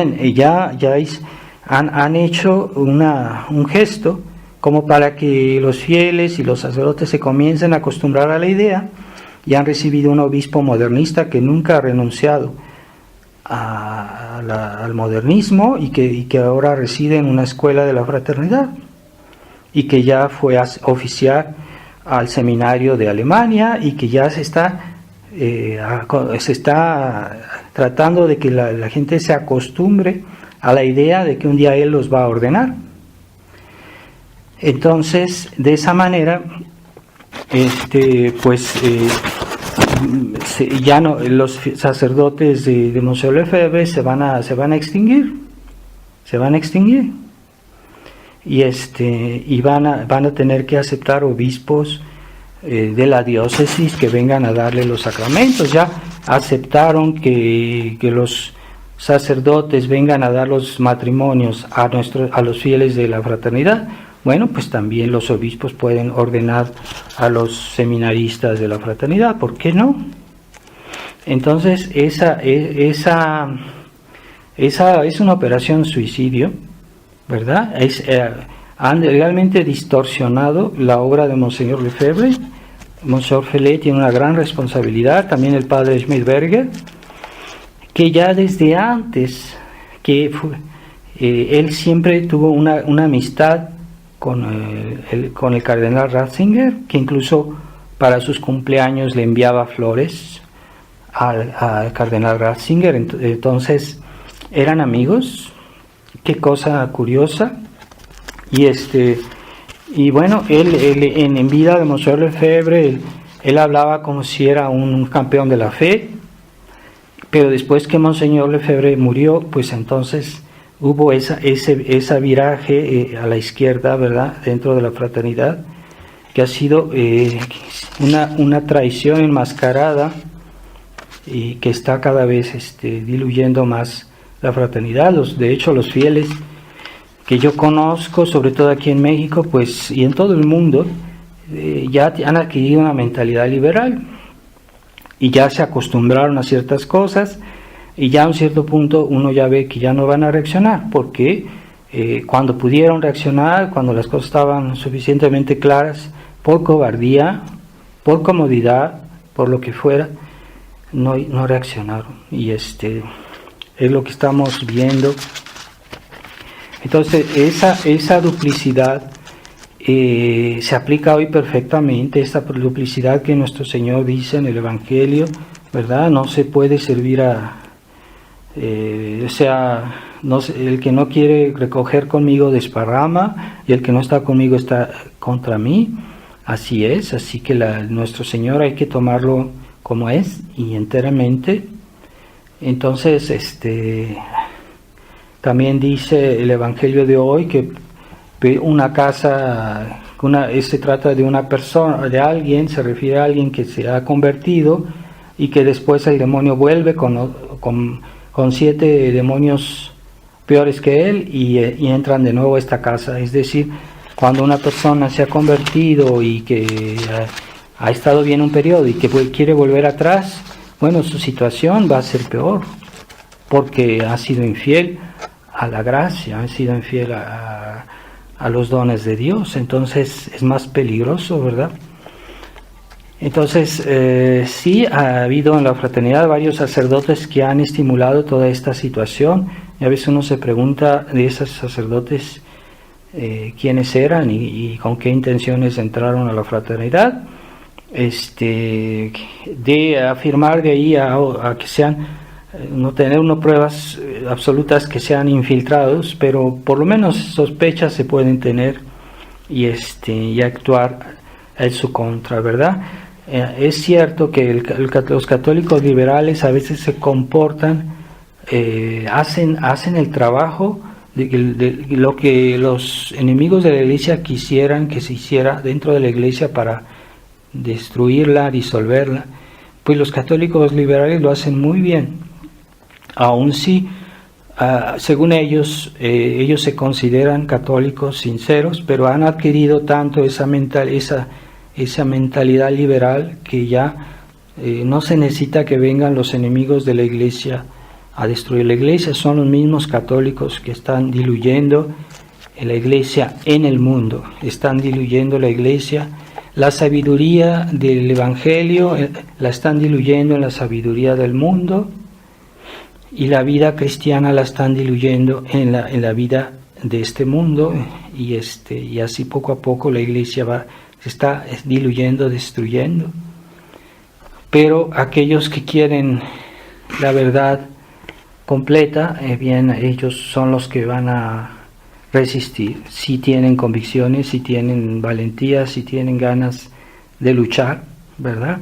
han hecho un gesto como para que los fieles y los sacerdotes se comiencen a acostumbrar a la idea, y han recibido un obispo modernista que nunca ha renunciado al modernismo y que ahora reside en una escuela de la fraternidad y que ya fue a oficiar al seminario de Alemania y que ya se está tratando de que la gente se acostumbre a la idea de que un día él los va a ordenar. Entonces, de esa manera, ya no, los sacerdotes de Monsieur Lefebvre se van a extinguir, y van a tener que aceptar obispos de la diócesis que vengan a darle los sacramentos. Ya aceptaron que los sacerdotes vengan a dar los matrimonios a los fieles de la fraternidad, bueno, pues también los obispos pueden ordenar a los seminaristas de la fraternidad, ¿por qué no? Entonces, esa es una operación suicidio, ¿verdad? Han realmente distorsionado la obra de Monseñor Lefebvre. Monseñor Fellet tiene una gran responsabilidad, también el padre Schmidberger, que ya desde antes, él siempre tuvo una amistad con el cardenal Ratzinger, que incluso para sus cumpleaños le enviaba flores al cardenal Ratzinger. Entonces eran amigos, qué cosa curiosa. Y bueno, él en vida de Monseñor Lefebvre, él hablaba como si era un campeón de la fe, pero después que Monseñor Lefebvre murió, pues entonces hubo esa viraje a la izquierda, ¿verdad?, dentro de la fraternidad, que ha sido una traición enmascarada y que está cada vez diluyendo más la fraternidad. De hecho, los fieles que yo conozco, sobre todo aquí en México, pues, y en todo el mundo, ya han adquirido una mentalidad liberal y ya se acostumbraron a ciertas cosas, y ya a un cierto punto uno ya ve que ya no van a reaccionar, porque cuando pudieron reaccionar, cuando las cosas estaban suficientemente claras, por cobardía, por comodidad, por lo que fuera, no reaccionaron. Y es lo que estamos viendo. Entonces esa duplicidad se aplica hoy perfectamente, esta duplicidad que nuestro Señor dice en el Evangelio, ¿verdad? No se puede servir el que no quiere recoger conmigo desparrama, y el que no está conmigo está contra mí. Así es, así que nuestro Señor hay que tomarlo como es y enteramente. Entonces, también dice el Evangelio de hoy que una casa, se trata de una persona, de alguien, se refiere a alguien que se ha convertido y que después el demonio vuelve con 7 demonios peores que él y entran de nuevo a esta casa. Es decir, cuando una persona se ha convertido y que ha estado bien un periodo y que quiere volver atrás, bueno, su situación va a ser peor, porque ha sido infiel a la gracia, ha sido infiel a los dones de Dios. Entonces es más peligroso, ¿verdad? Entonces sí ha habido en la fraternidad varios sacerdotes que han estimulado toda esta situación, y a veces uno se pregunta de esos sacerdotes quiénes eran y con qué intenciones entraron a la fraternidad. De afirmar de ahí a que sean, no tener pruebas absolutas que sean infiltrados, pero por lo menos sospechas se pueden tener y actuar en su contra, ¿verdad? Es cierto que los católicos liberales a veces se comportan, hacen el trabajo de lo que los enemigos de la Iglesia quisieran que se hiciera dentro de la Iglesia para destruirla, disolverla. Pues los católicos liberales lo hacen muy bien, aun si según ellos se consideran católicos sinceros, pero han adquirido tanto esa mentalidad liberal que ya no se necesita que vengan los enemigos de la Iglesia a destruir la Iglesia. Son los mismos católicos que están diluyendo la Iglesia en el mundo, están diluyendo la Iglesia. La sabiduría del Evangelio la están diluyendo en la sabiduría del mundo, y la vida cristiana la están diluyendo en la vida de este mundo, y así poco a poco la Iglesia se está diluyendo, destruyendo. Pero aquellos que quieren la verdad completa, bien, ellos son los que van a resistir, si tienen convicciones, si tienen valentía, si tienen ganas de luchar, ¿verdad?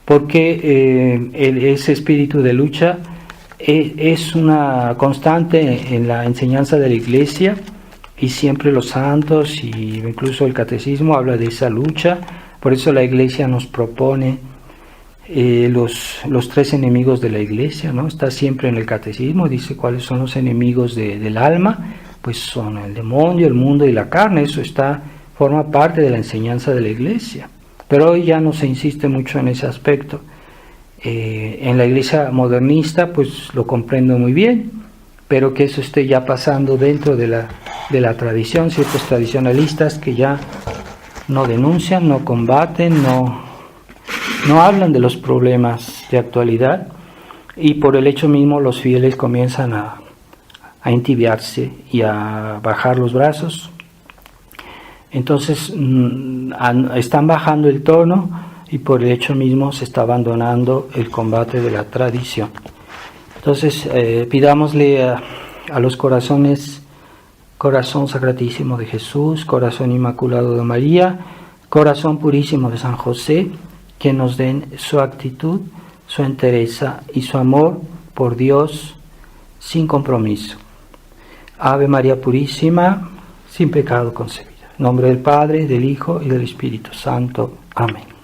Porque ese espíritu de lucha es una constante en la enseñanza de la Iglesia, y siempre los santos y incluso el catecismo habla de esa lucha. Por eso la Iglesia nos propone los 3 enemigos de la Iglesia, ¿no? Está siempre en el catecismo, dice cuáles son los enemigos del alma. pues son el demonio, el mundo y la carne. Eso forma parte de la enseñanza de la Iglesia. Pero hoy ya no se insiste mucho en ese aspecto. En la Iglesia modernista pues lo comprendo muy bien, pero que eso esté ya pasando dentro de la tradición, ciertos tradicionalistas que ya no denuncian, no combaten, no hablan de los problemas de actualidad, y por el hecho mismo los fieles comienzan a entibiarse y a bajar los brazos. Entonces están bajando el tono, y por el hecho mismo se está abandonando el combate de la tradición. Entonces pidámosle a los corazones, corazón sacratísimo de Jesús, corazón inmaculado de María, corazón purísimo de San José, que nos den su actitud, su entereza y su amor por Dios sin compromiso. Ave María Purísima, sin pecado concebida. En nombre del Padre, del Hijo y del Espíritu Santo. Amén.